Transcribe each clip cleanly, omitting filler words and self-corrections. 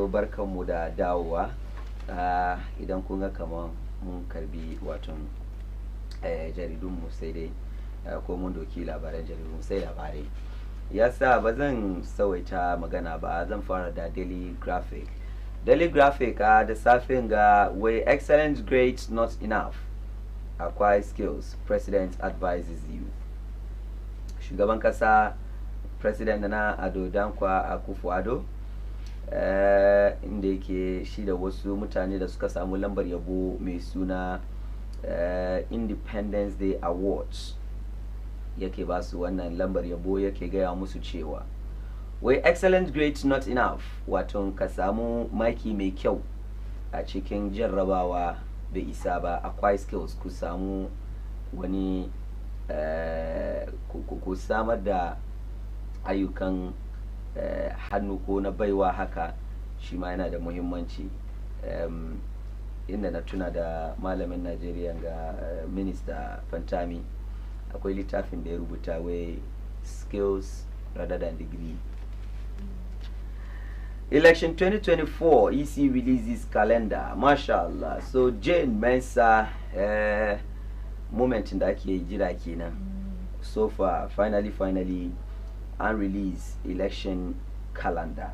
barkanmu da dawowa. Idan kun ga kaman mun karbi waton jaridunmu sai dai ko mun doki labaran jaridunmu sai labarai. Yasa ba zan sawaita magana ba, zan fara da Daily Graphic. Daily Graphic da safin ga wai excellent grades not enough. Acquire skills, President advises you. Shugaban kasa President na Ado Dankwa Akufo-Addo inda yake shi da wasu mutane da suka samu lambar yabo mai suna Independence Day Awards, yake ba su wannan lambar yabo, yake gaya musu cewa wai excellent grades not enough, wato ka samu maki mai kyau a cikin jarrabawa bai isa ba. Acquire skills, ku samu wani ku samar da ayyukan hannu ko na baiwa haka, shi ma yana da muhimmanci. Inda na tuna da malamin Najeriya ga Minista Fantami, akwai littafin da ya rubuta wai skills rather than degree. Election 2024, EC releases calendar. Mashallah. So Jane Mensa moment da ake jira kenan. So far, finally, unreleased election calendar.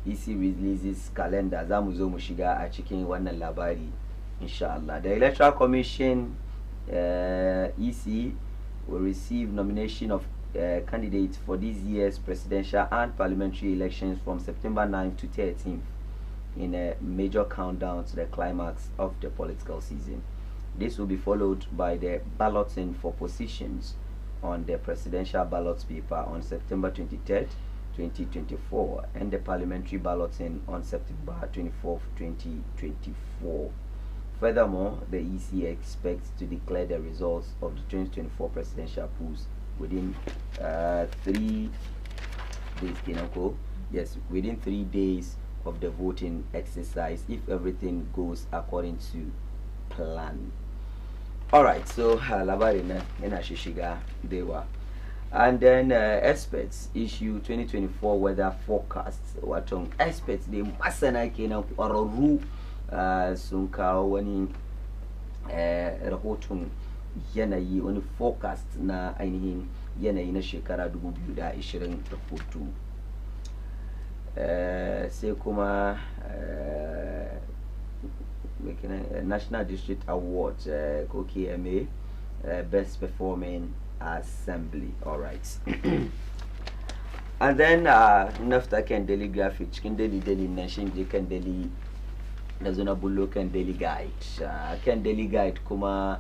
EC releases calendar. Za mu zo mu shiga a cikin wannan labari, inshallah. The Electoral Commission, EC, will receive nomination of candidates for this year's presidential and parliamentary elections from September 9th to 13th in a major countdown to the climax of the political season. This will be followed by the balloting for positions on the presidential ballot paper on September 23rd, 2024, and the parliamentary balloting on September 24th, 2024. Furthermore, the EC expects to declare the results of the 2024 presidential polls within 3 days. Yes, within 3 days of the voting exercise, if everything goes according to plan. All right, so labari na ina shishiga dewa. And then experts issue 2024 weather forecast. Wato experts they masana kenan kwararru sun kawo wani rahoton yanayi, wani forecast na ainihin yanayi na shekara 2024. Sai kuma National District Awards, KMA, Best Performing Assembly. All right. And then nafta kan Daily Graphic, cikin daily nation je kan daily da zuna bullo kan Daily Guide. Kan Daily Guide kuma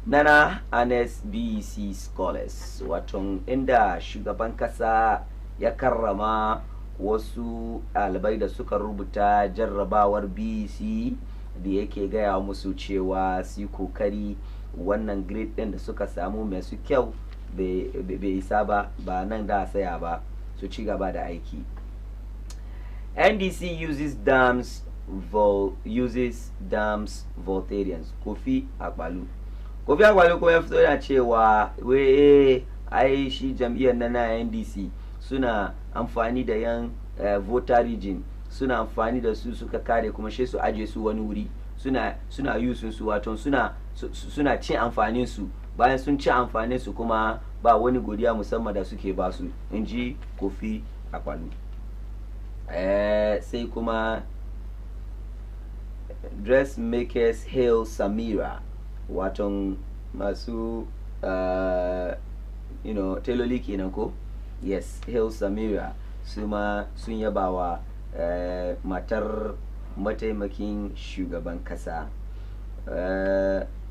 Nana NSBC Scholars, wato inda shugaban kasa ya karrama wasu ɗalibai da suka rubuta jarrabawar BEC da yake gaya musu cewa su yi kokari wannan grade ɗin da suka samu mai su kyau bai isa ba nan da saya ba, su ci gaba da aiki. NDC uses dams Voltarians. Kofi Akwalu kuma ya fito yana cewa ai shi jam'iyyar na NDC suna amfani da yan voter region, suna amfani da su suka kare kuma shi su aje su wani wuri, suna yusun su, wato suna cin amfanin su, bayan sun ci amfanin su kuma ba wani godiya musamman da suke ba su, inji Kofi Akwalu. Sai kuma dressmakers hail Samira, wato masu teloli kenan ko. Yes, hail Samira suma sun yaba wa matar mataimakin shugaban kasa.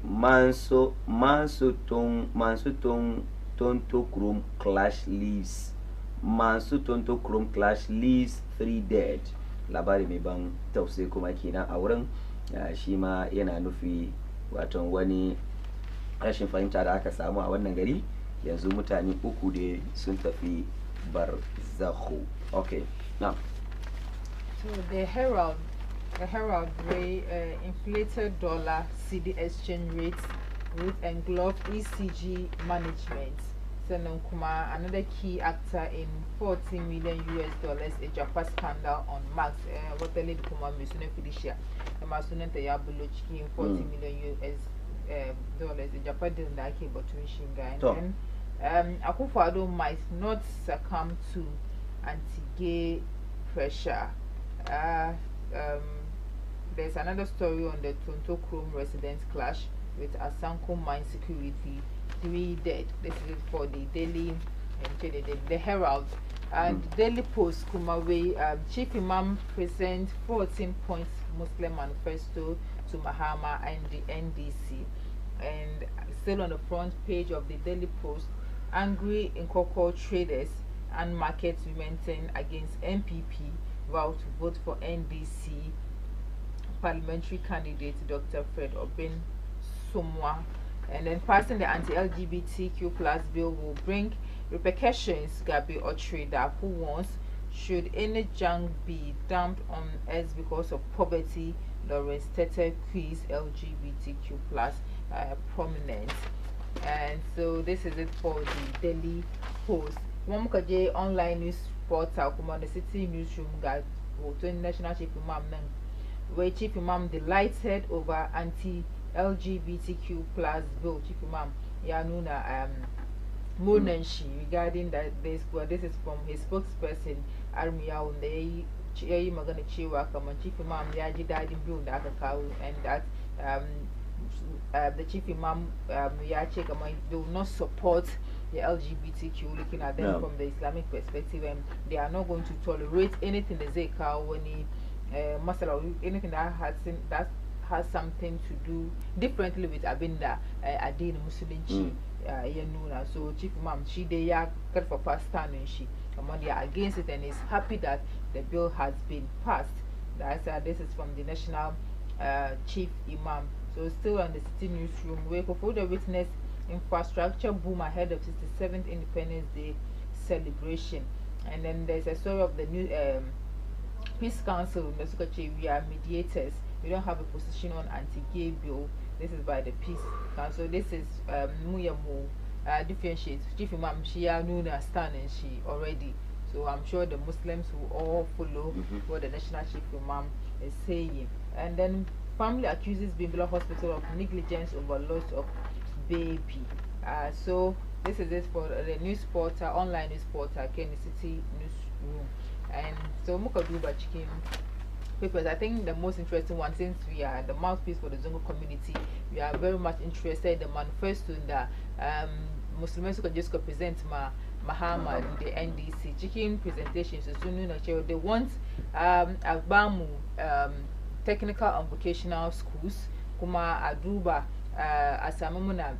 Manso Tontokrom clash leaves 3 dead. Labari mai ban tausayi kuma kenan a wurin, shi ma yana nufi wato wani rashin fahimta da aka samu a wannan gari. Yanzu mutane uku da sun tafi barzakhu. Okay, now so the Herald inflated dollar CD exchange rates with engulfed ECG management. Senon Kuma, another key actor in $40 million a Japan scandal on Max. What the lady Kuma Misune Felicia, the Masunet Yabulo chicken $40 million a Japan didn't like it, but Shinga. And then Akufo-Addo might not succumb to anti-gay pressure. There's another story on the Tonto Chrome residence clash with Asanko Mine Security. 3 dead. This is for the Daily the Herald and Daily Post. Kumawe, Chief Imam presents 14-point Muslim manifesto to Mahama and the NDC. And still on the front page of the Daily Post, angry Nkoko traders and markets relenting against MPP vow to vote for NDC parliamentary candidate Dr. Fred Obin Sumwa. And then passing the anti-LGBTQ plus bill will bring repercussions. Gabi Otrida, who wants, should any junk be dumped on us because of poverty? Lawrence Tete quiz LGBTQ plus prominent. And so this is it for the Daily Post. J online news portal, Command City newsroom, got National Chief Imam, where Chief Imam delighted over anti-LGBTQ plus bill. Chief Imam Yanuna Munenshi regarding that this is from his spokesperson Armiya Unde Magana Chiwa Kaman Chief Imam Yaji died in bill and that the Chief Imam Yache Kaman will not support the LGBTQ, looking at them from the Islamic perspective, and they are not going to tolerate anything they say when masala anything that has something to do differently with Abinda Adin Muslim so Chief Imam she they are good for past stand and she they are against it and is happy that the bill has been passed. That's this is from the National Chief Imam. So still on the city newsroom, we for the witness infrastructure boom ahead of 67th Independence Day celebration. And then there's a story of the new Peace Council. We are mediators. We don't have a position on anti-gay bill. This is by the Peace Council. This is Muyamu differentiates. Chief Imam Shia Nuna stand and she already. So I'm sure the Muslims will all follow what the National Chief Imam is saying. And then family accuses Bimbala Hospital of negligence over loss of baby. So this is it for the news portal, online news portal, Kenny City Newsroom. And so Mukaduba Chicken papers, I think the most interesting one, since we are the mouthpiece for the Zongo community, we are very much interested in the manifesto that Muslims who just present Mahama and the NDC chicken presentations. So they want Agbamu technical and vocational schools, Kuma Aduba Asamamuna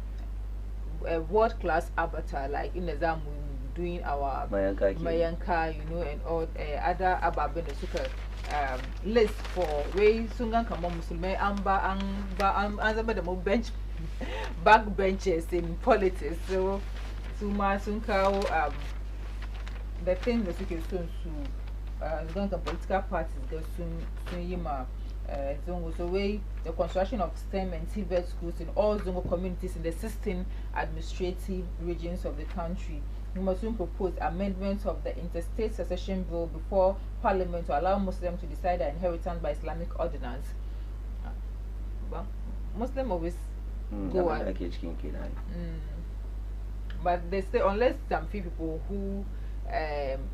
world-class avatar like in the Zamu doing our Mayanka, and all other Ababene Suka list for way Sungan Kama Musulme Amba Anzaba the bench back benches in politics. So Suma Sunkao the thing that you soon to political parties go soon yima Zongo way the construction of STEM and TVET schools in all Zongo communities in the 16 administrative regions of the country. We must soon propose amendments of the interstate succession bill before Parliament to allow Muslims to decide their inheritance by Islamic ordinance. Well, Muslims always go on. But they say unless some few people who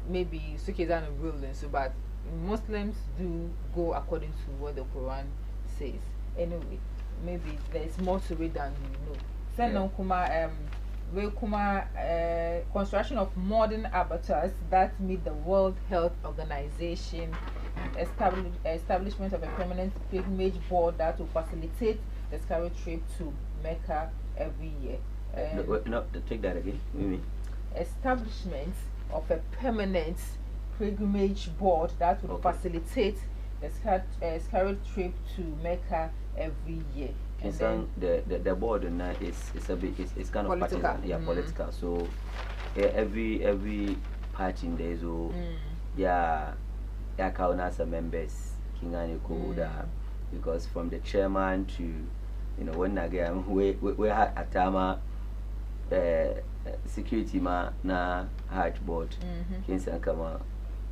maybe Sukizan and ruling, so but Muslims do go according to what the Quran says. Anyway, maybe there's more to it than you know. Send Kuma construction of modern abattoirs that meet the World Health Organization, establishment of a permanent pilgrimage board that will facilitate the scarlet trip to Mecca every year. No, take that again. Establishment of a permanent pilgrimage board that will facilitate the scarlet trip to Mecca every year. And then the board is a bit it's kind of political. Partisan, political. So every party in there so count members Kingani Koda because from the chairman to when again we had Atama security ma na hard board kin san kama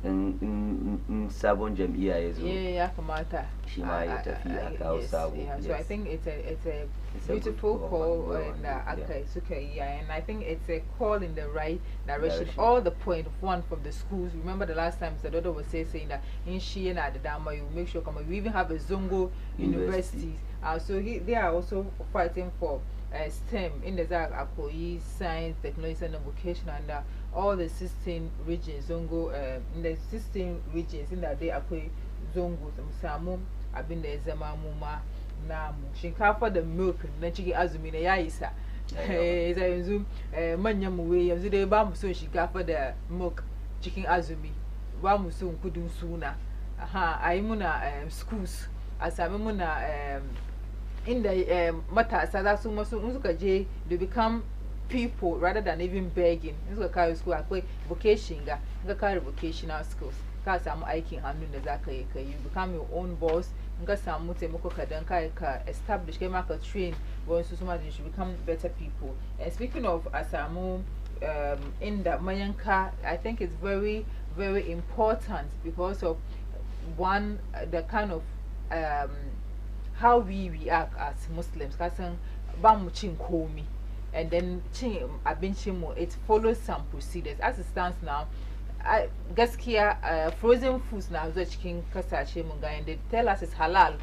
in sabon jam'iyya ya zo ya kamata shi ma ya tafi a kawo sabo. So I think it's a beautiful call and and I think it's a call in the right direction. All the point of one from the schools. Remember the last time Sadodo was saying that in Shien at the Dama you make sure we even have a Zongo universities. So they are also fighting for STEM in the Akoi, science, technology, and vocation, and all the 16 regions. Zongo in the 16 regions in that day Akoi Zongo, Samu, I've been there, Zamamuma, Namu, Shinkafa, the milk, and Chiki Azumi, Yaisa. As I zoom, Manyamu, and the Bam soon she got for the milk, chicken Azumi, Bamu soon couldn't sooner. Aha, I'm schools, as I'm in the matter, so that's so much they become people rather than even begging. This is a school, I vocation, vocational skills. Because I'm aiking handling the Zaka, you become your own boss. Because some Mutemoko Kadanka establish, came out a train, once so much you should become better people. And speaking of Asamu, in the Mayanka, I think it's very, very important because of one, the kind of how we react as Muslims. Because Bamuchin Komi, and then Abinchimo, it follows some procedures. As it stands now, Gaskia frozen foods now, the chicken kasache munga, and they tell us it's halal.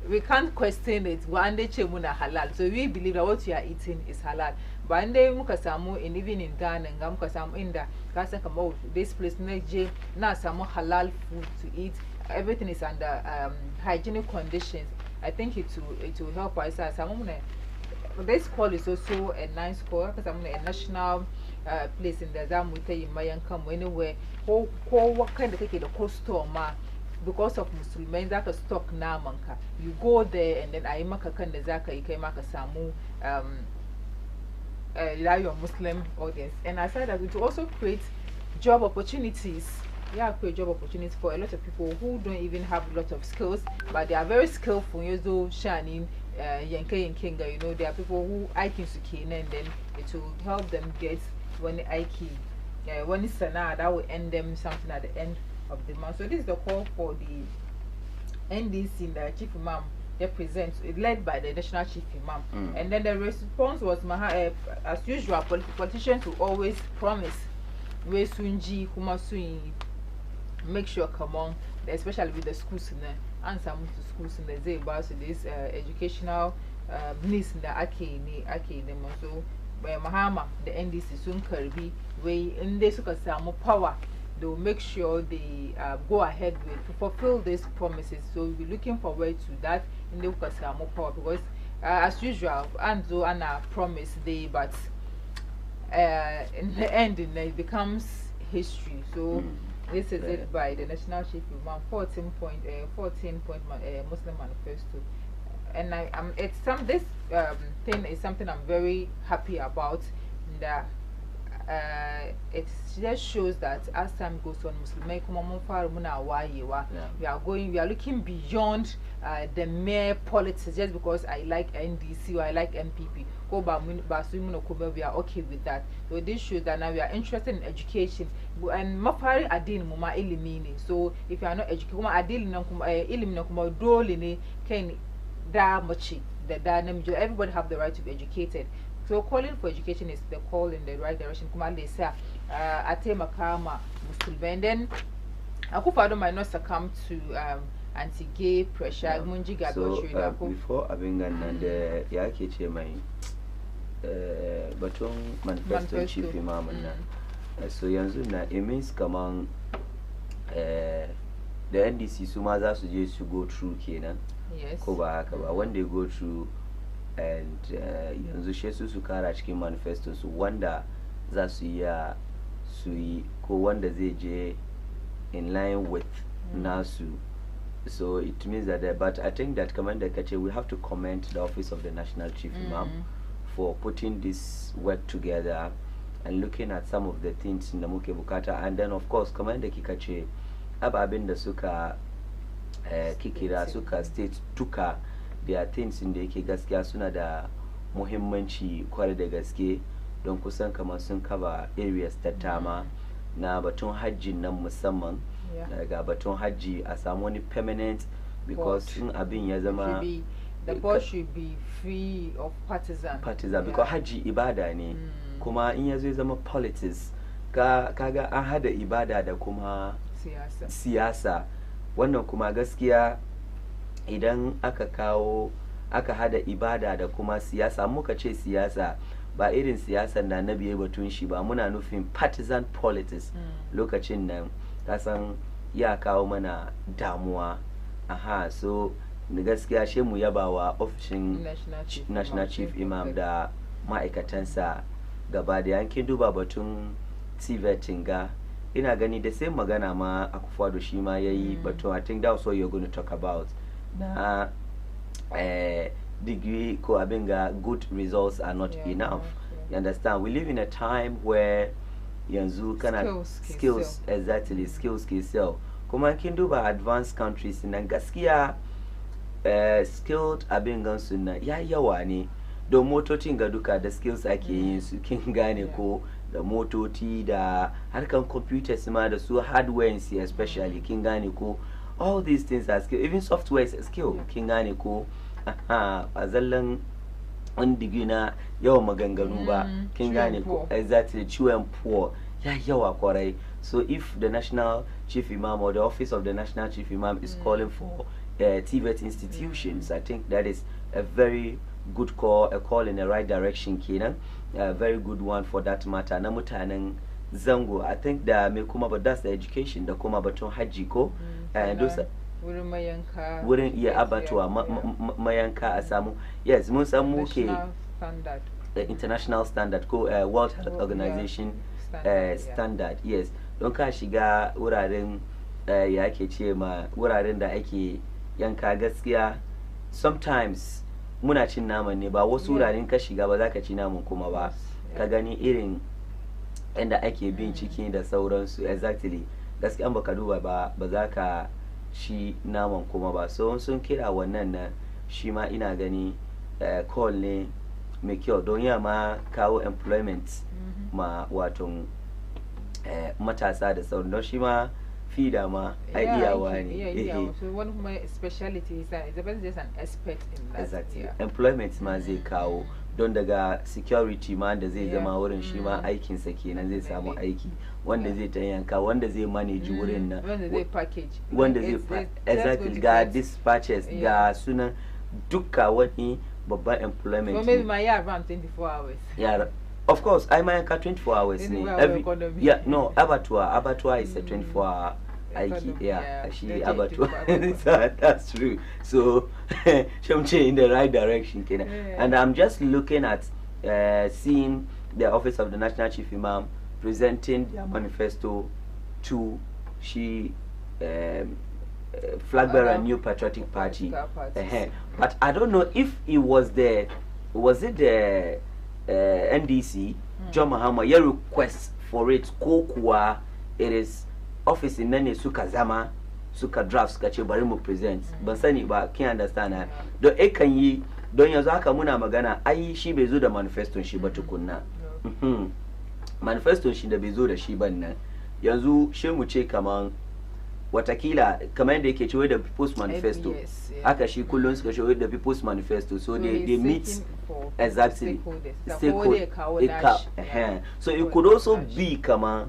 We can't question it. One day chemuna halal, so we believe that what you are eating is halal. But one day mukasamu, and even in Ghana and Gamkasamu in the Kasakamo, this place next now some halal food to eat. Everything is under hygienic conditions. I think it will help us. This call is also a nice call because I'm a national place in the Zamute in Mayankam anywhere. What kind of take the cost store because of Muslims that a stock now manka. You go there and then I make a kind of zaka, you can make a samu your Muslim audience. And I said that it will also create job opportunities. Yeah, create job opportunities for a lot of people who don't even have a lot of skills, but they are very skillful. You know, shining. Yanke and Kinga, you know, there are people who Aikin Sukin, and then it will help them get one Aiki. One is Sana, that will end them something at the end of the month. So, this is the call for the NDC, the Chief Imam represents, led by the National Chief Imam. And then the response was, as usual, politicians will always promise, we Sunji, Kumasui, make sure, come on, especially with the schools in there. And some schools in the day about this educational needs in the Ake, so Mahama, the NDC soon Kirby, way in this some power, they'll make sure they go ahead with to fulfill these promises. So we'll be looking forward to that in the Ukasamo power because as usual, Anzo Anna promise they, but in the end, it becomes history. So. This is it by the National Chief Imam 14-point Muslim Manifesto, and it's this thing is something I'm very happy about. That it just shows that as time goes on, we are looking beyond the mere politics. Just because I like NDC or I like MPP, we are okay with that. So this shows that now we are interested in education. And mafari adin muma elimini. So if you are not educated, kuma adil na kuma elimina kuma dole ne ken da machi the dynamic. Everybody have the right to be educated. So calling for education is the call in the right direction. Kuma lesa ate makama Muslim. And then akufado might not succumb to anti-gay pressure. Yeah. So before Abingan and Yaki Chemai, Baton Manifesto Chief Imam so yanzu na it means kamang the NDC Sumaza suggests to go through Kenya. Yes. When they go through and yanzu shesu su kara cikin manifesto su wanda za su iya su yi ko wanda zai je in line with nasu. So it means that but I think that Commander Kache, we have to commend the office of the National Chief Imam for putting this work together and looking at some of the things in the Muke Bukata. And then of course Commander Kikache ababin da suka kikira suka state tuka, there are things in the yake gaskiya suna da muhimmanci kwarai da gaske don kusan kamar sun cover areas ta tama na batun hajji nan musamman daga batun hajji a samu wani permanent because in abin ya zama the board should be free of partisan because hajji ibada ne kuma in ya zo ya zama politics kaga an hada ibada da kuma siyasa wannan kuma gaskiya idan aka hada ibada da kuma siyasa muka ce siyasa ba irin siyasan da na biye batun shi ba muna nufin partisan politics lokacin nan kasan ya kawo mana damuwa so gaskiya she mu yabawa ofishin national chief imam da ma'aikatansa gaba da yankin duba batun tivetin ga ina gani da sai magana ma Akufo-Addo shi ma yayi batun I think that's what you're going to talk about na degree ko abinga good results are not enough. You understand, we live in a time where yanzu kana skills exactly skills so kuma kin duba advanced countries nan gaskiya skilled abingan sunna ya yawa ne don motocin ga duka da skills ake yin su kin gane ko da motoci da harkan computers ma da su hardware especially kin gane ko all these things are skill, even software is a skill kin gane ko a zallan wani digiri na yawan maganganu ba kin gane ko exactly ciwon poor ya yawa kwarai. So if the national chief imam or the office of the national chief imam is calling for TVET institutions, I think that is a very good call, a call in the right direction kenan, a very good one for that matter. Na mutanen zango I think da me kuma but that's the education da kuma batun hajji ko those wurin mayanka wurin iya abatuwa mayanka a samu yes mun san muke the international standard ko World Health Organization standard yes don ka shiga wuraren ya ake ce ma wuraren da ake yanka gaskiya sometimes muna cin naman ne ba wasu wuraren ka shiga ba za ka ci naman kuma ba ka gani irin inda ake bin ciki da sauransu exactly gaskiya baka duba ba za ka shi naman kuma ba so sun kira wannan na shi ma ina gani call ne mai kyau don ya ma kawo employment ma wato matasa da sauran don shi ma fida ma iyawa ne so one of my specialty is that the best is an expert in that exactly employment ma zai kawo don daga security ma da zai zama wurin shi ma aikinsa kenan zai samu aiki wanda zai ta yanka wanda zai manage wurin nan wanda zai package wanda zai exactly ga dispatches ga sunan duka wani babban employment so maybe my year around 24 hours yeah of course I might 24 hours no abattoir is a 24 hour aiki she abattoir that's true so shamche in the right direction kenan and I'm just looking at seeing the office of the national chief imam presenting their manifesto to flag bearer new patriotic party but I don't know if it was it the NDC John Mahama your request for it ko kuwa it is office in nane suka zama suka draft suka ce bari mu present ban sani ba kin understand na don kan yi don yanzu haka muna magana ai shi bai zo da manifesto shi ba tukunna manifesto shi da bai zo da shi ban nan yanzu she mu ce kaman watakila kamar yadda yake cewa da people's manifesto haka shi kullun suka cewa da people's manifesto so they meet exactly so it could also be kama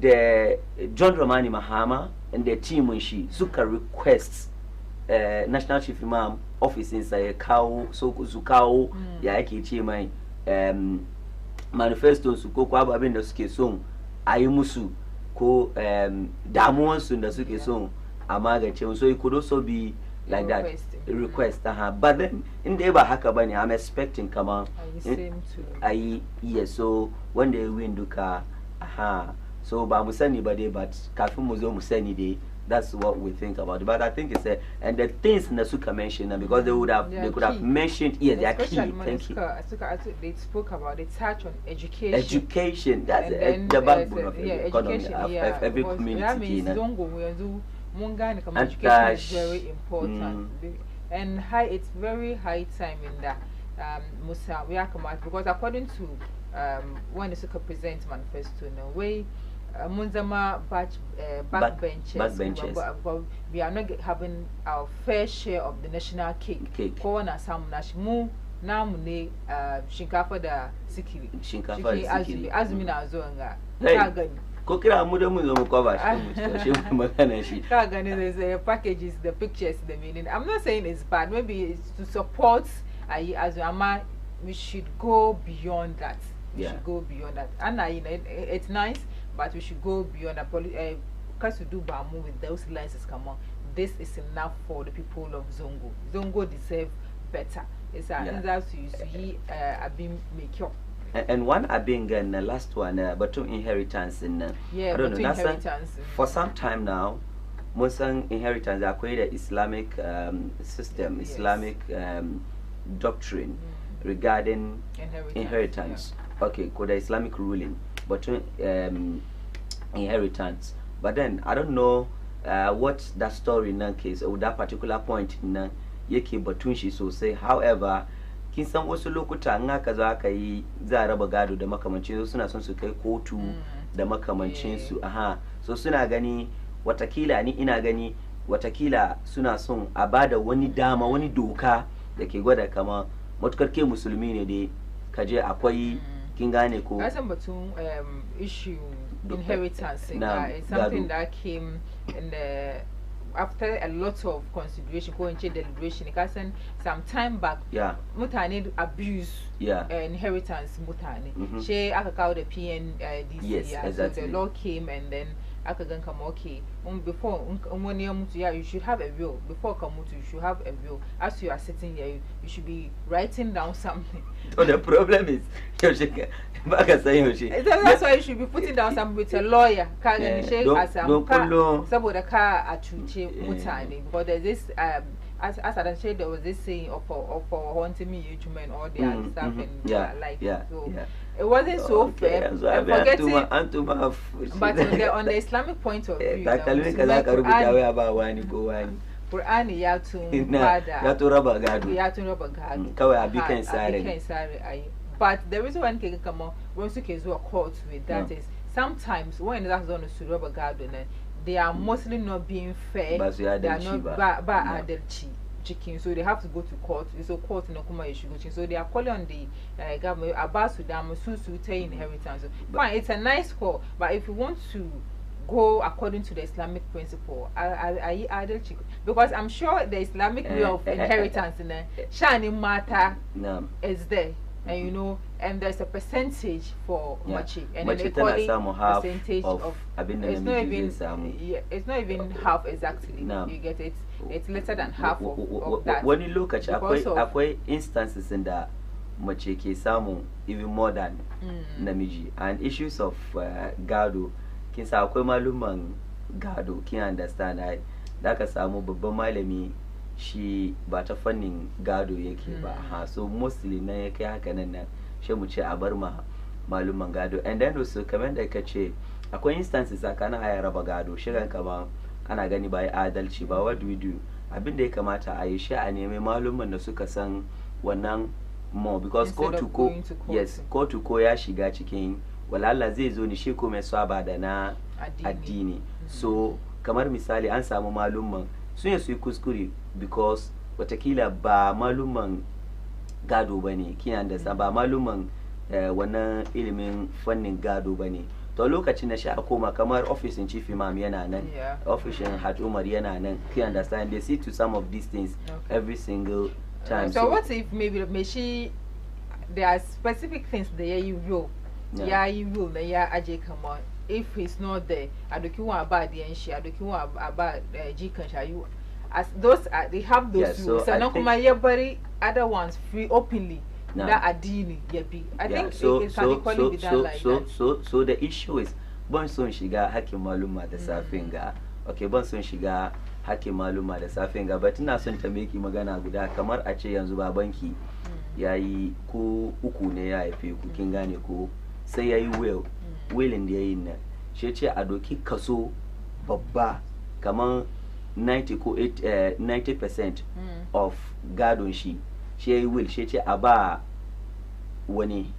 the John Dramani Mahama and the team shi suka request national chief imam office inside kawo so su kawo ya yake ce mai manifesto su ko kwa abin da suke son ayi musu ko damuwansu da suke son a magance so it could also be like that request but then in da ba haka bane I'm expecting kama ayi yes so wanda ya win duka so ba mu sani ba dai but kafin mu zo mu sani dai that's what we think about it. But I think it's and the things that Suka mentioned because they could have mentioned they are key. Thank you. They spoke about the touch on education. Education, that's the backbone of the economy of every community. Education is very important, and it's very high time in that Musa because according to when it's a present manifesto no way Munzama backbenchers, but we are not having our fair share of the national cake. Corona some national namune shinkafa da sikiri. Shinkafa da sikiri. Azumi na zonga. Kokira muda muzo mukova shi magana shi. Kagani the packages, the pictures, the meaning. I'm not saying it's bad. Maybe it's to support Azuma. We should go beyond that. We should go beyond that. And it's nice. But we should go beyond that. Because we do Bamu with those lenses, come on. This is enough for the people of Zongo. Zongo deserve better. It's a he Abim make up. And one Abing and the last one, but two inheritance in I don't know. Inheritance for some time now. Musang inheritance are created Islamic system, Islamic doctrine regarding inheritance. Okay, could the Islamic ruling, but inheritance. But then I don't know what that story in that case or that particular point in yake batun shi sosai. However, kin san wasu lokuta an aka zo aka yi za a raba gado da makamancin su suna son su kai kotu da makamancin su. Aha, so suna gani watakila ni ina gani watakila suna son a bada wani dama wani doka da ke gwada kama matukar ke musulmi ne dai kaje akwai kin gane ko asan batun issue inheritance is something that came in the after a lot of consideration, going to deliberation, because some time back, mutane abuse inheritance mutane. She aka call the PNDC, yes, exactly. So the law came and then aka gan come okay. Before you should have a will. Before kamutu, you should have a will. As you are sitting here, you should be writing down something. So the problem is, that's why you should be putting down something with a lawyer. But there's this as I said, there was this saying for haunting me, human or the other stuff and it wasn't so fair. Forgetting, but on the Islamic point of view, Qur'ani ya tun bada ya tun raba gado kawai abikan sare. But the reason why can come on when you can court with that is sometimes when that's on the rubber garden, they are mostly not being fair. They are not adulty chicken, so they have to go to court. So court no kuma issue. So they are calling on the government about Sudan to inheritance. Fine, it's a nice call, but if you want to go according to the Islamic principle, I adult because I'm sure the Islamic way of inheritance in the Shani matter is there. And you know, and there's a percentage for machi, and then they call it percentage of it's not even half exactly. You get it? It's lesser than half of that. When you look at akwai instances in the machi ke samu even more than namiji, and issues of gado kin sa akwai maluman gado kin understand ai da ka samu babban malami shi ba ta fannin gado yake ba ha, so mostly na yake haka nan shi mu ce a bar ma maluman gado. And then also kamar da kace akwai instances kana aya raba gado shigan kama ana gani ba adalci ba. What do we do? Abin da ya kamata a yi shi a nemi maluman da suka san wannan more, because ko to ko ya shiga cikin walala zai zo ni shi ko mai saba da na addini. So kamar misali an samu malumman sun yi kuskure because watakila ba maluman gado bane kiyan da ba maluman wannan ilimin fannin gado bane. To lokacin na sha koma kamar office chief imam yana nan, office Hajj Umar yana nan, you understand, they see to some of these things every single time. So what if maybe there are specific things there you will aje come on. If he's not there, I don't want about the enshi, I don't want about G-Kansha. You as those they have those rules. So now come other ones free openly. That adini yebi. I think it can equally be done like that. So the issue is bonson shiga haki maluma da safinga. Okay, bonson shiga haki maluma da safinga. But ina son ta meki magana guda kamar a ce yanzu babanki yayi ko uku ne ya haife ku kin gane ko sai yayi willing da yayin nan shi ce a doki kaso babba kaman 90% of gadon shi yayi will shi ce a ba wani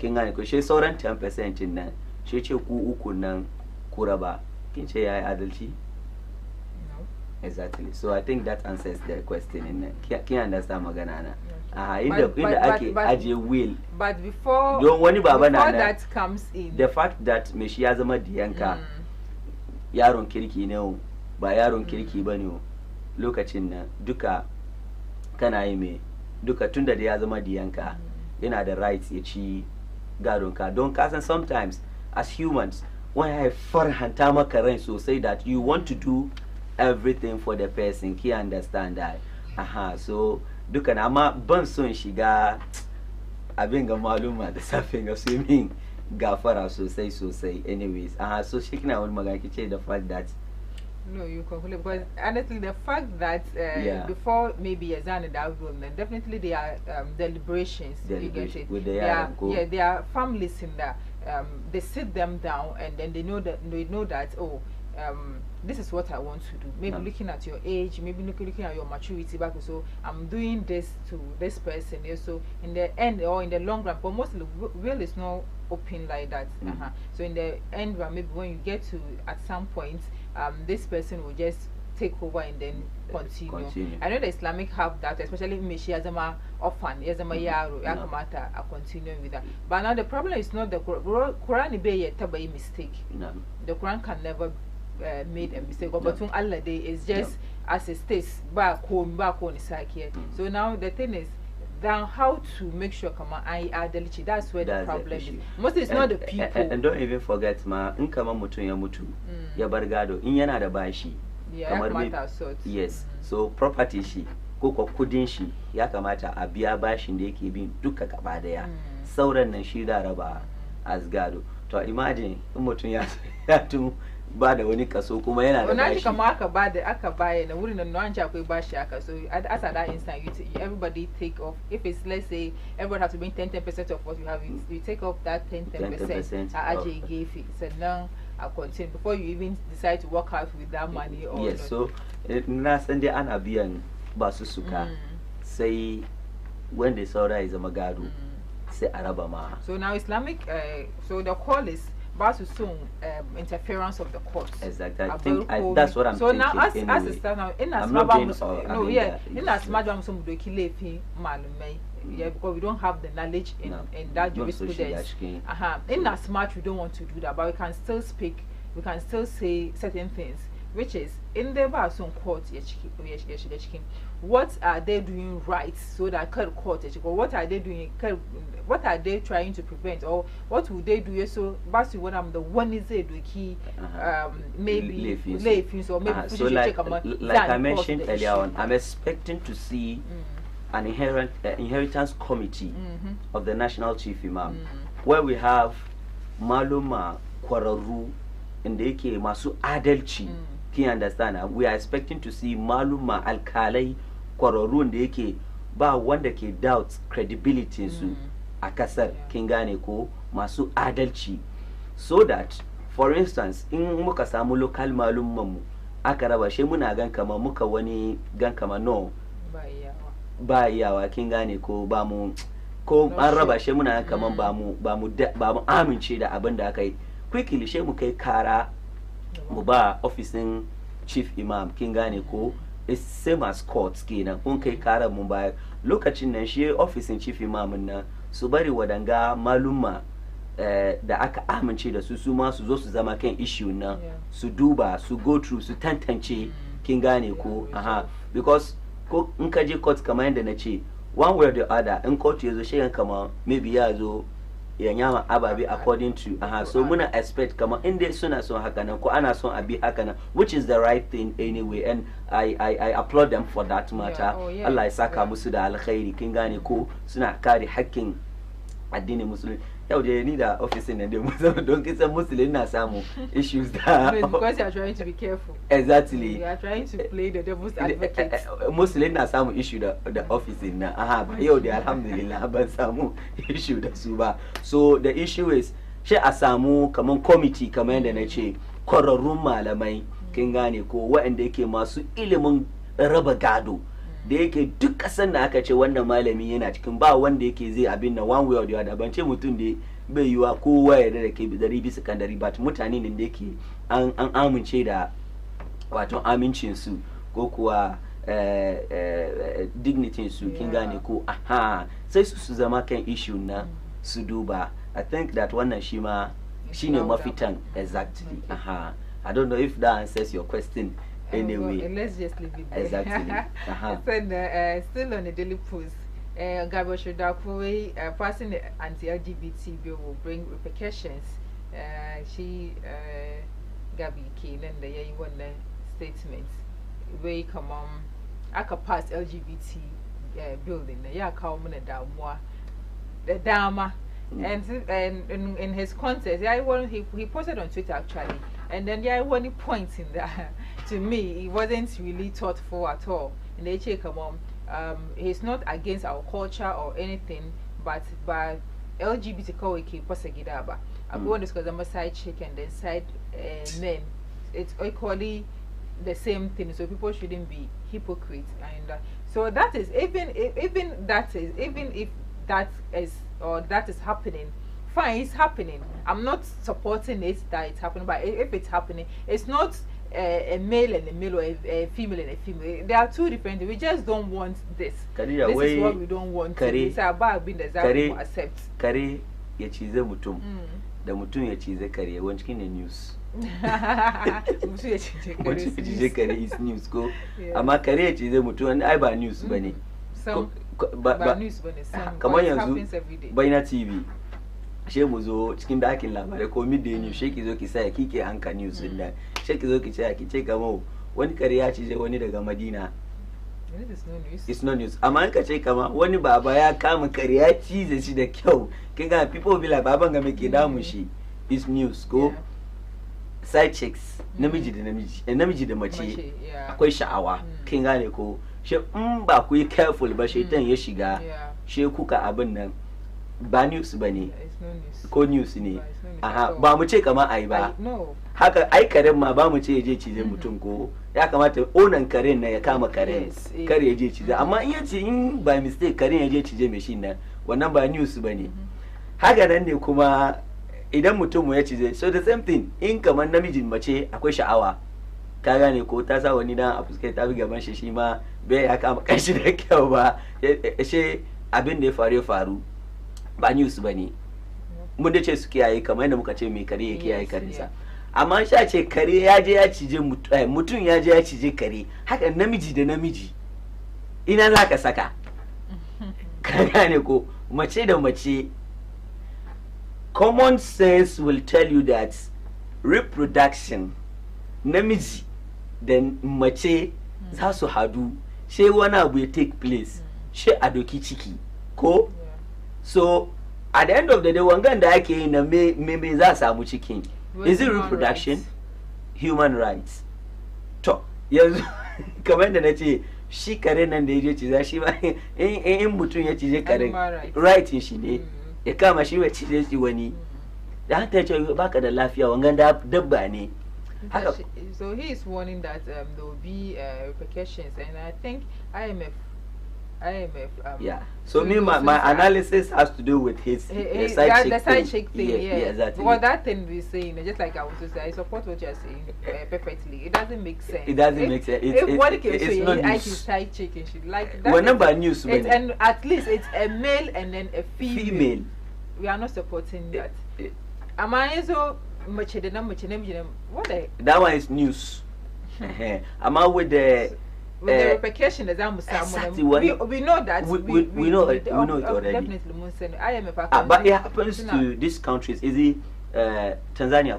kin gane ko shi sauran 10% din nan shi ce ku uku nan ku raba kin ce yayi adalci? No. Exactly. So I think that answers the question in there. Can you understand magana na? Okay. In the ake aje will. But before that comes in, the fact that me shi ya zama diyanka yaron kirki ne ba yaron kirki bane lokacin nan duka kana yi me duka tunda da ya zama diyanka yana da rights ya ci gadon ka don kasan sometimes as humans when I farhanta maka rai sosai that you want to do everything for the person, ki understand that? So duka na amma ban son shiga abin ga maluma da safin ga swimming gafara sosai anyways. So shi kina wani magana kice the fact that no, you conclude because honestly the fact that before maybe a Zan and Avon, definitely there are deliberations. You get it? With there are families in there. They sit them down and then they know that this is what I want to do. Maybe looking at your age, maybe looking at your maturity back. So I'm doing this to this person. So in the end or in the long run, but mostly will is not open like that. So in the end run, maybe when you get to at some point, this person will just take over and then continue. I know the Islamic have that, especially Meshi Azama orphan, Yazama Yaro, Yakamata are continuing with that. But now the problem is not the Quran be a mistake. The Quran can never made a mistake. But Allah day is just as it states back home is here. So now the thing is then how to make sure that's where the problem is. Mostly it's not the people. And don't even forget ma in kama mutum ya mutu ya bar gado in yana da bashi kamar yes so property shi ko kudin shi ya kamata a biya bashin da yake bin duka gaba daya sauran nan shi da raba as gado. To imagine in mutum ya tun ba da wani kaso kuma yana da bashi kama aka baya na wurin nan an ci akwai bashi aka so as at that instant everybody take off. If it's let's say everybody has to bring 10% of what you have, you take off that 10% AJ gave it. So now I continue before you even decide to work out with that money or yes. So na san dai ana biyan basu suka sai when the saura is a magado sai araba ma. So now Islamic so the call is about to soon interference of the courts. Exactly. I think that's what I'm thinking. So now as it stands now, in as much because we don't have the knowledge in that jurisprudence. In as much we don't want to do that, but we can still speak, we can still say certain things, which is in the Basun court, what are they doing right so that court, what are they doing, what are they trying to prevent, or what would they do so basically what I'm the one is it key maybe leafings or maybe so like I mentioned earlier on, I'm expecting to see an inheritance committee of the National Chief Imam where we have maluma kwararu inda yake masu adalci. Can you understand? We are expecting to see maluma alkalai kwararru da yake ba wanda ke doubt credibility su a kasar kin gane ko masu adalci, so that for instance in muka samu local malumman mu aka raba shi muna gan kama muka wani gan kama no ba yawa kin gane ko ba mu ko an raba shi muna gan kama ba mu amince da abin da aka yi quickly shi mu kai kara mu ba ofisin chief imam kin gane ko is same as courts kenan kun kai karar mu ba lokacin nan shi ofisin chief imam nan su bari wadanga maluma da aka amince da su ma su zo su zama kan issue nan su duba su go through su tantance kin gane ko because ko in ka je court kamar yanda na ce one way or the other in court yazo shi kama maybe ya zo ya nyama ababe according to so muna expect kama inda suna son haka nan ko ana son abi haka nan, which is the right thing anyway, and I applaud them for that matter. Allah ya saka musu da alkhairi kin gane ko suna kare hakkin addinin musulmi. Yau da ni da office ne da musulmi don kisan musulmi na samu issues da because you are trying to be careful. Exactly. You are trying to play the devil's advocate. Musulmi na samu issue da office na ba yau da alhamdulillah ban samu issue da su ba. So the issue is shi a samu kaman committee kamar yadda na ce kwararrun malamai kin gane ko waɗanda yake masu ilimin raba gado da yake duk kasan da aka ce wannan malami yana cikin ba wanda yake zai abin na one way or the other ban ce mutum da bai yiwa kowa ya da ke 100% but mutane ne da yake an amince da wato amincin su ko kuwa dignity su kin gane ko aha sai su zama kan issue na su duba. I think that wannan shi ma shine mafitan exactly. Aha, I don't know if that answers your question anyway. Well, let's just leave it there. Exactly. Still on the Daily Post, Gabriel Shodakowe passing the anti-LGBT bill will bring repercussions. Gabi Kane and the year one statement where come I could pass LGBT building. Yeah, come on the dama. And in his context, he posted on Twitter actually, and then one point in that to me, it wasn't really thoughtful at all. And they check he's not against our culture or anything, but LGBT community posagidaba. I'm going to discuss a side chick and then side men. It's equally the same thing, so people shouldn't be hypocrites. And so that is even if that is happening, fine, it's happening. I'm not supporting it that it's happening, but if it's happening, it's not a male and a male or a female and a female. They are two different. We just don't want this. This is what we don't want. It's about being the accept. Kare ya chize mutum. Da mutum ya chize kare. Wanchkin the news. Mutum ya chize kare is news ko. Amma kare ya chize mutum and I ba news bane. Ba news bane. Kamar yanzu Baina TV. She mu zo cikin dakin labarai ko midday news she ki zo ki sai kike hanka news din nan. She ki zo ki ce kamar wani kare ya cize wani daga Madina. It's no news. It's no news. Amma ka ce kama wani baba ya kama kare ya cize shi da kyau. Kinga people be like baban ga me ke damu shi. It's news ko. Side chicks namiji da namiji da mace akwai sha'awa. Kin gane ko she ba ku yi careful ba shaitan ya shiga. She kuka abin nan ba news bane. Ko news ne. Aha, ba mu ce kama ai ba. Haka ai karen ma ba mu ce je cize mutum ko ya kamata onan karen na ya kama karen kare ya je cize amma in yace in by mistake karen ya je cize mai shin nan wannan ba news bane. Haka nan ne kuma idan mutum ya cize so the same thing in kamar namijin mace akwai sha'awa ka gane ko ta sa wani dan a fuskar ta bi gaban shi ma bai ya kama kashi da kyau ba she abin da ya faru ba news bane. Mun da ce su kiyaye kamar yadda muka ce mai kare ya kiyaye karinsa. Amma sha ce kare ya je ya cije mutum ya je ya cije kare haka namiji da namiji ina za ka saka ka gane ko mace da mace. Common sense will tell you that reproduction namiji da mace za su hadu she wani abu ya take place she a doki ciki ko so at the end of the day wangan da ake yi na me za samu cikin. Is it reproduction? Rights. Human rights. To, yanzu kamar da na ce shi kare nan da ya je ciza shi ba in mutum ya cije kare right shi ne ya kama shi ya cije shi wani da hanta ce baka da lafiya wangan dabba ne. So he is warning that there will be repercussions, and I think IMF. Yeah. So my analysis has to do with his side chick thing. Yeah, exactly. Well, that thing we're saying, just like I was to say, I support what you're saying perfectly. It doesn't make sense. It doesn't make sense. If one can say I can side chick and shit like that. Well, number news. And at least it's a male and then a female. We are not supporting that. Am I so much? What? That one is news. Am I with the? With the repercussion that we know that we know it already. Definitely, but it happens to these countries. Is it Tanzania?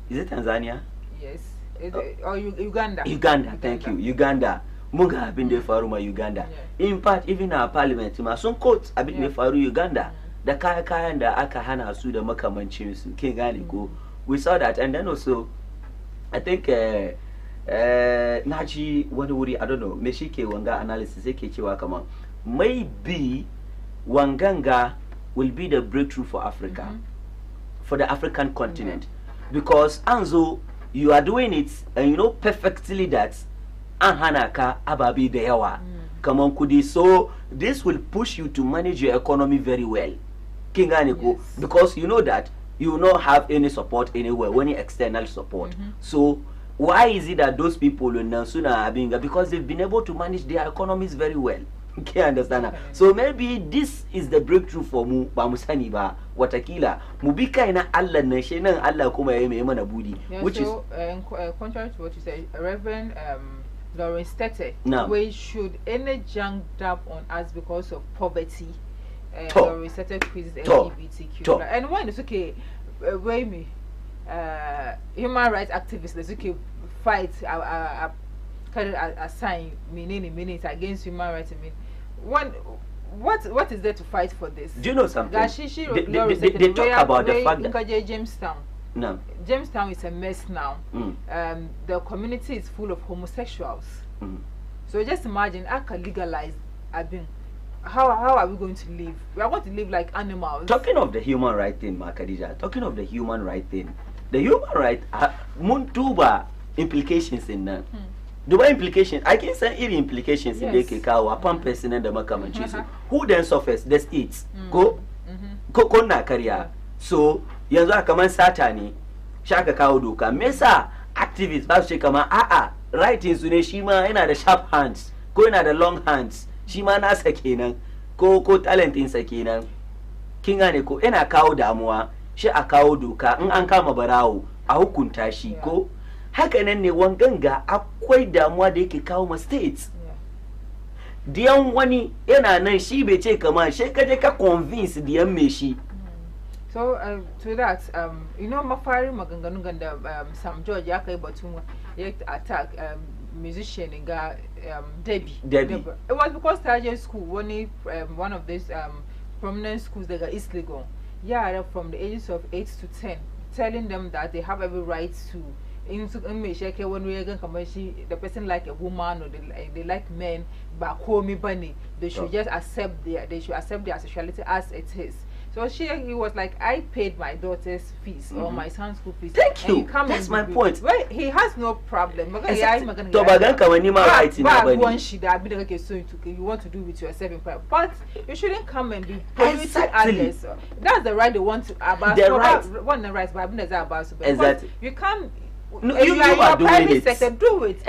Is it Tanzania? Yes. Or Uganda? Uganda. Thank you. Uganda. Munga have been there for Uganda. In fact, even our parliament, some courts have been there for Uganda. The kaya da aka hana su da makamancin su kin gane ko. We saw that, and then also, I think. Naji wani wuri I don't know me shi ke wanga analysis yake cewa kaman maybe wanganga will be the breakthrough for Africa, for the African continent, because Anzo you are doing it and you know perfectly that an hana ka ababi da yawa kaman kudi, so this will push you to manage your economy very well. King Aniko, Yes. because you know that you will not have any support anywhere, any external support. So why is it that those people in Nansuna are being, because they've been able to manage their economies very well? You can understand that. So maybe this is the breakthrough for mu ba musani ba watakila mubika ina Allah na she nan Allah kuma yayi mai mana budi, which so, is contrary to what you said, Reverend Lawrence Tete, No. we should any junk dab on us because of poverty. Top. Lawrence Tete quizzes Top. LGBTQ. Top. And when it's okay, way me, human rights activists, let's okay, fight kind of assign minutes against human rights. I mean, what is there to fight for this? do you know something? They talk Ray- about the Ray fact that Nkaje Jamestown. no. Jamestown is a mess now. Mm. The community is full of homosexuals. Mm. So just imagine, I can legalize Abin. How are we going to live? We are going to live like animals. Talking of the human right thing, Makadija, talking of the human right thing, the human right, Muntuba implications in that. Duba implications, I can say any implications in the Kekao, upon person and the Makamanchisu. Who then suffers? The states. Go na career. So, yanzu kaman satani, shaka kawo doka. Mesa activists, ba su kama writing su ne shi ma yana da sharp hands, ko yana da long hands. Shi ma nasa kenan, ko talent ɗinsa kenan. Kin gane ko yana kawo damuwa, shi a kawo doka, in an kama barawo a hukunta shi ko haka nan ne wanganga akwai damuwa da yake kawo ma states. Diyan wani yana nan shi bai ce kama shi kaje ka convince diyan me shi. So to that, you know, mafari maganganu ganda Sam George ya kai batun ya attack musician in Debbie. It was because Tajay School, one of these prominent schools that are East Legon, yeah, from the ages of 8 to 10, telling them that they have every right to when we again the person like a woman or they like men, but call me bunny, they should just accept their sexuality as it is. So he was like, I paid my daughter's fees or my son's school fees. Thank you. That's my point. Well, he has no problem. You want to do with yourself in private, but you shouldn't come and be polluting others. That's the right they want to about. The right. One the rights, but exactly. You can't. No, you are doing it. Sector, do it.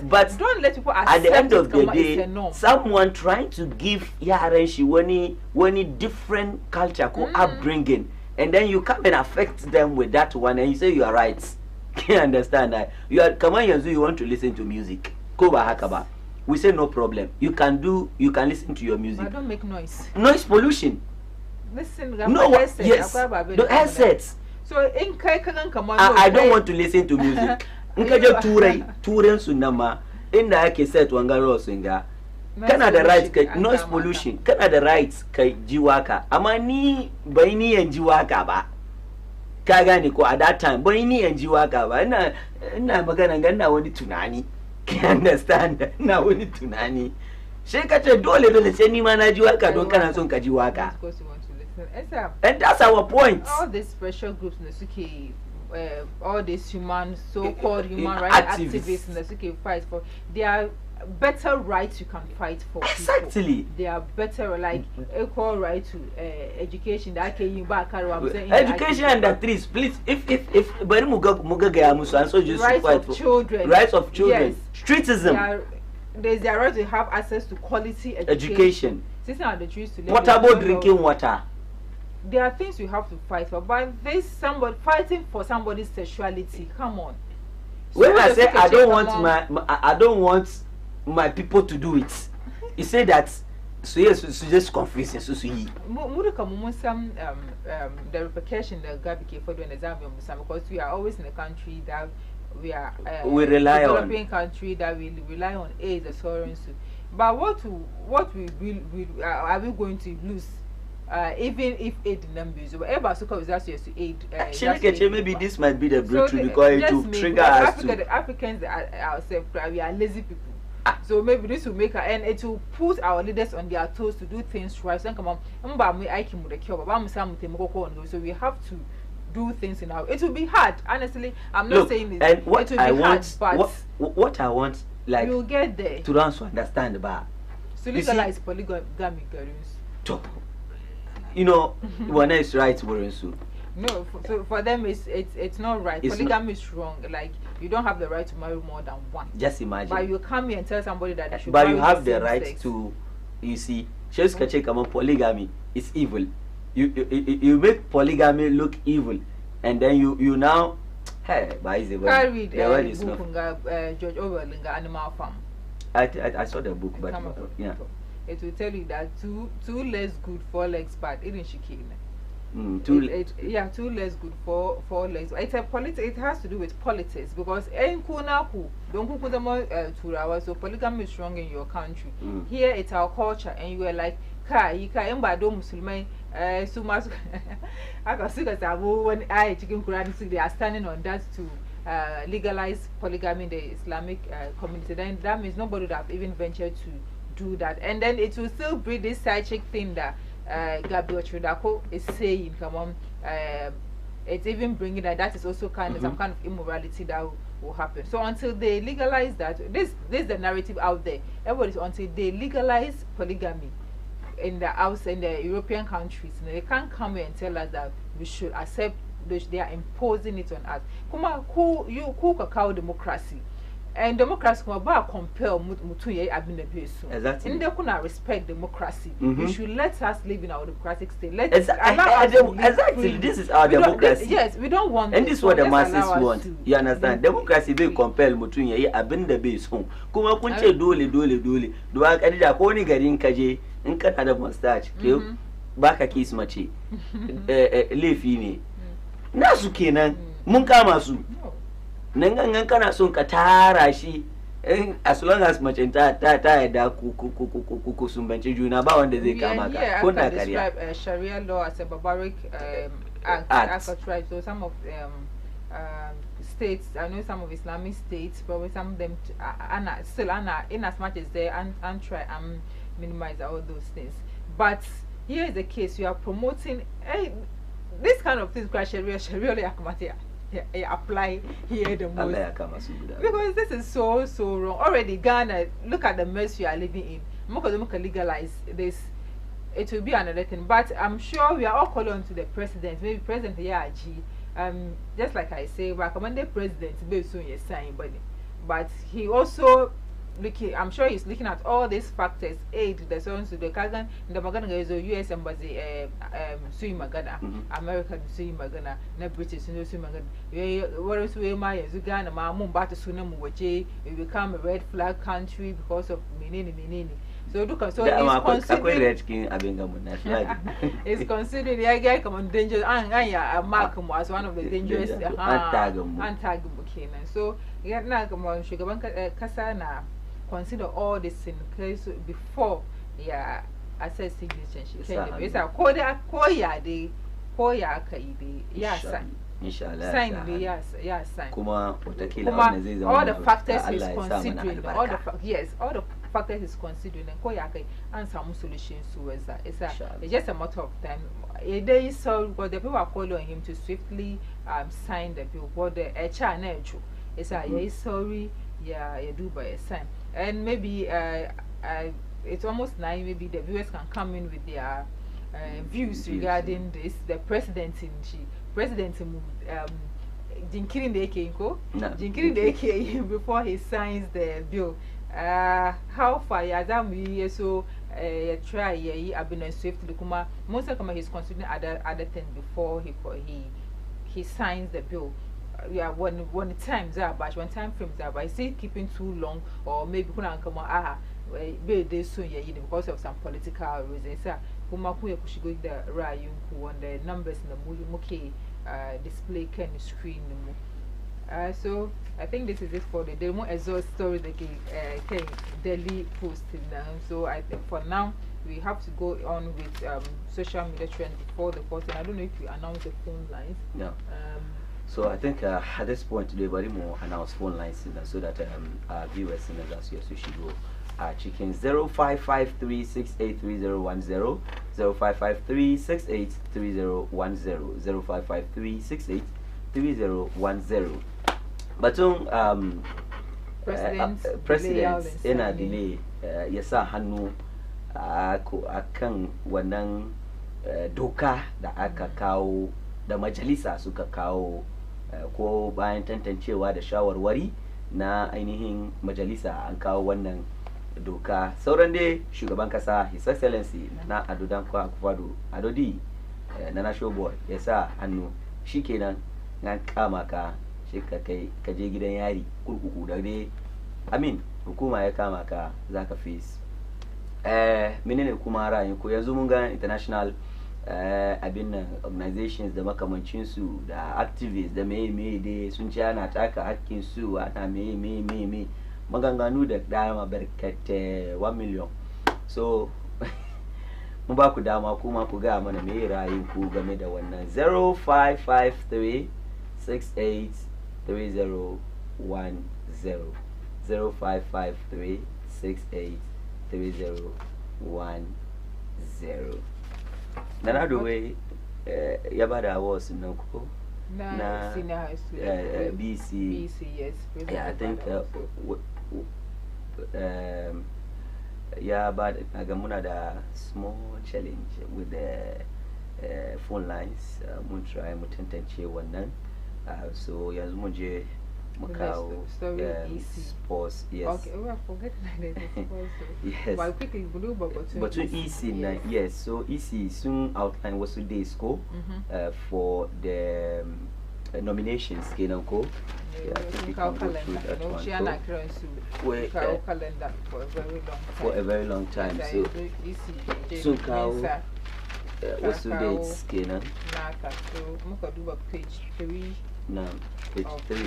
But don't let people accept at the end of the it's day, a norm. someone trying to give Yarenshi one different culture, upbringing, and then you come and affect them with that one, and you say you are right. Can you understand that? You are you want to listen to music. Koba Hakaba. We say no problem. You can listen to your music. But don't make noise. Noise pollution. Listen, no, yes. The assets. So in I don't want to listen to music. Nkaje turen sunama inda yake set wangaro singa. Kana da right kai noise pollution. Kana da right kai jiwaka. Amma ni bai ni yan jiwaka ba. Ka gane ko at that time bai ni yan jiwaka ba. Ina magana ga ina wani tunani. Can understand? Ina wani tunani. Sai ka ce dole sai ni ma na jiwaka don kana son ka jiwaka. And that's our point. All these special groups in the Suki, all these so-called human rights activists in the Suki fight for, there are better rights you can fight for. Exactly. People. They are better, like equal right to education. That can you back education and that please, if bari muga gaya musu and so just rights fight of for children. Rights of children. Yes. Streetism. There's their right to have access to quality education. What about drinking water? There are things you have to fight for, but fighting for somebody's sexuality. Come on. When I say I don't want my people to do it, you say that so yes, so just confusing. So the repercussion that God became for doing exam because we are always in a country that we are we rely on developing country that we rely on aid and sovereignty. But what are we going to lose? Even if aid numbers, whatever so is actually to aid. Actually, maybe this might be the breakthrough because it will trigger us to. The Africans ourselves, we are lazy people. So maybe this will make and it will put our leaders on their toes to do things right. So we have to do things in our. It will be hard, honestly. I'm not saying and what it will be I hard, want, but what I want, like you'll get there. To understand about. So legalize polygamy, Top. you know, when it's right, we're so. No, for them it's not right. Polygamy is wrong. Like you don't have the right to marry more than one. Just imagine. But you come here and tell somebody that they should. But marry you have the the right sex. to, you see, just check on polygamy is evil. You make polygamy look evil, and then you now, hey, by the way, I read the word is not. George Orwell Animal Farm. I saw the book, but yeah. It will tell you that two legs good, 4 legs bad. It didn't shikine. Two legs good, four legs. It's a it has to do with politics because so polygamy is strong in your country. Here it's our culture, and you are like you can Muslim so much. I can see that when I chicken Quran, they are standing on that to legalize polygamy in the Islamic community. Then that means nobody would have even ventured to do that, and then it will still be this side chick thing that Gabriel Chudako is saying. Come on, it's even bringing that is also kind of some kind of immorality that will happen. So until they legalize that, this is the narrative out there. Everybody, until they legalize polygamy in the in the European countries, they can't come here and tell us that we should accept. They are imposing it on us. Kuma who cacao democracy. And democracy can compel mutuye abinabeso. Exactly. And they cannot respect democracy. You should let us live in our democratic state. Exactly. This is our democracy. Yes, we don't want. And this is what the masses want. You understand? Democracy will compel mutuye abinabeso. Kuma kunche dole. Do I can't ko ni garin kaje in kana da mustache. Baka kiss mace. Lefi ne. Nasu kenan mun kama su. Nan kana son ka tara shi as long as much ta yadda ku sumbanci juna ba wanda zai kama ka ko na kariya. Describe Sharia law as a barbaric act. So some of states, I know some of Islamic states, probably some of them still in as much as they and try and minimize all those things. But here is the case: you are promoting this kind of things. Sharia apply here the most because this is so wrong. Already Ghana, look at the mess we are living in. Moka legalize this, it will be another thing. But I'm sure we are all calling on to the president, maybe President Yaji. Just like I say, recommended president based on your sign, but he also looking. I'm sure he's looking at all these factors. Aid, the sons to the Kagan, the Magana is a U.S. embassy, suing Magana, American suing Magana, no British suing Magana. What is we my Zugana, Mamum, but Sunam Wache, we become a red flag country because of Minini. So look, so it's considered the guy come on dangerous and Malcolm was one of the dangerous and so yeah, now come on Sugarbank Kasana. Consider all this in case before assess signature. It's a koya de koya kaide sign. Inshallah. Sign sign. Kuma all the factors is considering all the factors is considering and koya kai and some solutions towards that. It's just a matter of time. A day so because the people are calling on him to swiftly sign the bill. What the HR nature is sorry. Yeah, you do by a sign. And maybe it's almost 9. Maybe the viewers can come in with their views regarding this. The president Jinkirin the Ekenko, Jinkirin the Eke before he signs the bill. How far Yazam so try I've been swift to Kuma. Most of he's considering other things before he signs the bill. Yeah, when times are but when time frames are, but I see keeping too long or maybe couldn't come very soon because of some political reasons. Kuma kuya kushigo the rayunku on the numbers in the muke display can screen. So I think this is it for the demo exhaust story the daily posting now. So I think for now we have to go on with social media trends before the 14. I don't know if you announce the phone lines. No. So I think at this point today, very more announce phone lines so that our viewers as you should go. Chicken 0553683010, 0553683010, 0553683010. But president in a delay, yes, Hanu, Akan Wanang doka da aka kawo da majalisa suka kawo ko bayan tantancewa da shawarwari na ainihin majalisa an kawo wannan doka. Sauran dai shugaban kasa His Excellency na Ado Dankwa Akufo-Addo Adodi na National Board ya sa hannu, shikenan na kama ka shi ka kai ka je gidan yari kurkuku da dai amin hukuma ya kama ka zaka face. Menene kuma ra'ayin ku? Yanzu mun ga international abin nan organizations da makamancin su da activists da me dai sun ce ana taka hakkin su, ana me maganganu da dama barkate 1 million. So mun ba ku dama kuma ku ga mana me ra'ayin ku game da wannan. 0553 683010 0553 683010. Nana do we ya bada awards nan ko na senior high school BC, yes. Yeah, I think yeah, but muna da small challenge with the phone lines. Mun try mu tantance wannan. So yanzu mun je mu kawo sports. Yes. Okay, we are forgetting that sports. Yes. Well, quickly blue but EC yes. Yes. So EC soon outline wasu days go for the nominations kenan ko. Yeah, we can go through that one. Calendar for a very long time. So soon cow what's the dates kenan? So muka duba page 3. No, page 3.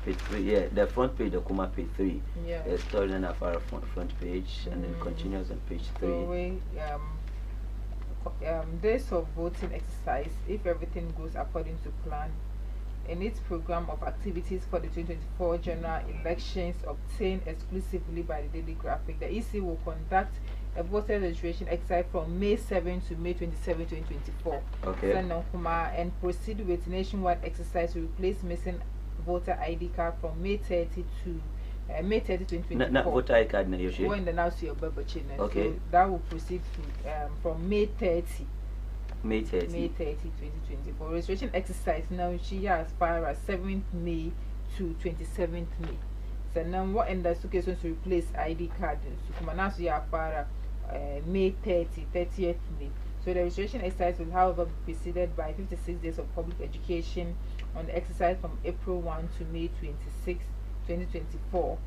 Page 3. Yeah, the front page, the kuma page 3. Yeah. The story and after front page, and then continues on page 3. So we days of voting exercise, if everything goes according to plan, in its program of activities for the 2024 general elections obtained exclusively by the Daily Graphic, the EC will conduct a voter registration exercise from May 7 to May 27, 2024. Okay. And proceed with nationwide exercise to replace missing voter ID card from May 30 to May 30, 2024. Not voter ID card, Yoshi. When the now see your Baba channel. Okay. So that will proceed to from May 30. May 30. May 30, 2024. Registration exercise now she as far as 7th May to 27th May. So now what in the occasion to replace ID card? So come on now so you are far May 30th May. So the registration exercise will however be preceded by 56 days of public education on the exercise from April 1 to May 26, 2024.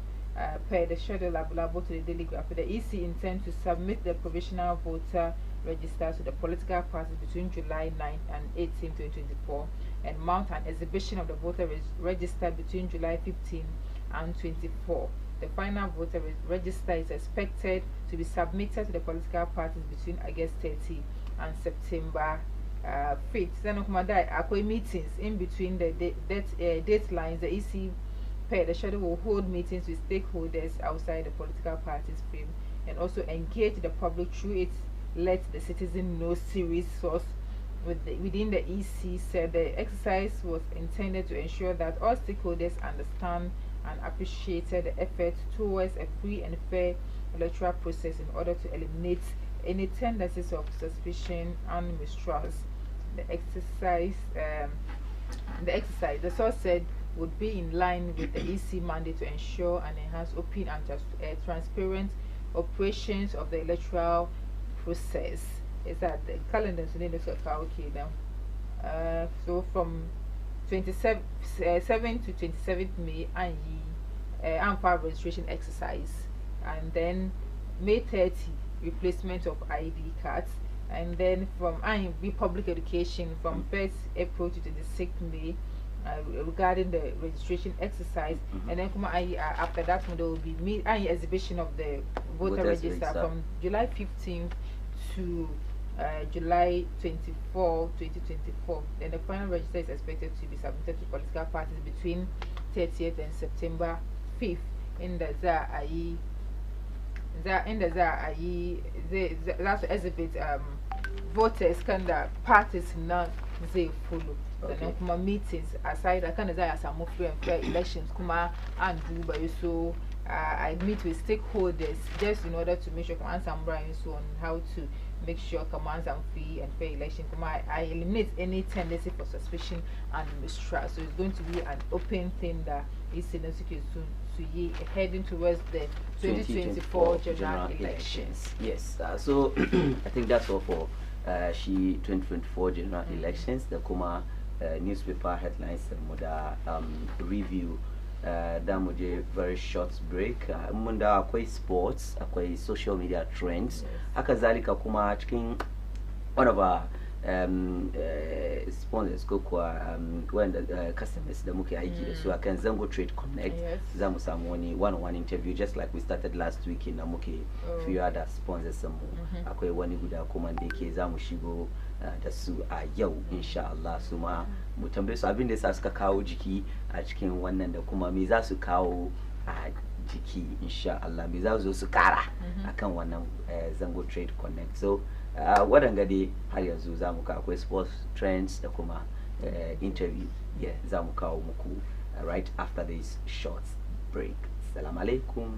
Per the schedule available to the Daily Graphic, the EC intends to submit the provisional voter register to the political parties between July 9 and 18, 2024, and mount an exhibition of the voter register between July 15 and 24. The final voter register is expected to be submitted to the political parties between August 30 and September 5th. Then meetings in between the deadlines. The EC the schedule will hold meetings with stakeholders outside the political parties frame and also engage the public through its Let the Citizen Know series source within the EC. Said the exercise was intended to ensure that all stakeholders understand and appreciated the effort towards a free and fair electoral process in order to eliminate any tendencies of suspicion and mistrust. The exercise, the source said, would be in line with the EC mandate to ensure and enhance open and transparent operations of the electoral process. Is that the calendar today looks like okay now? So from 7 to 27th May, and for registration exercise, and then May 30 replacement of ID cards, and then from public education from 1st April to 26th May. Regarding the registration exercise, and then after that there will be exhibition of the voter register from July 15th to July 24, 2024. Then the final register is expected to be submitted to political parties between 30th and September 5th. In the that's to exhibit voters kind of parties not they follow. Okay. Then meetings aside I kind of say as a more free and fair elections kuma and do by so I meet with stakeholders just in order to make sure commands and brands on how to make sure commands and free and fair election. I eliminate any tendency for suspicion and mistrust. So it's going to be an open thing that is significant to heading towards the 2024 general elections. Yes. So I think that's all for 2024 general elections. The Kuma newspaper headlines and review. Damoje very short break. Munda akwai sports, akwai social media trends. Haka zalika kuma cikin one of our sponsors ko kuwa when the customers da muke aiki da su akan Zango Trade Connect zamu samu wani one-on-one interview just like we started last week in muke few other sponsors mu akwai wani guda kuma da yake zamu shigo da su a yau insha Allah su ma mu tambaye su abin da yasa suka kawo jiki a cikin wannan da kuma me za su kawo a jiki insha Allah me za su zo su kara akan wannan Zango Trade Connect. So waɗanda dai har yanzu za mu kawo akwai sports trends da kuma interview za mu kawo muku right after this short break. Assalamu alaikum.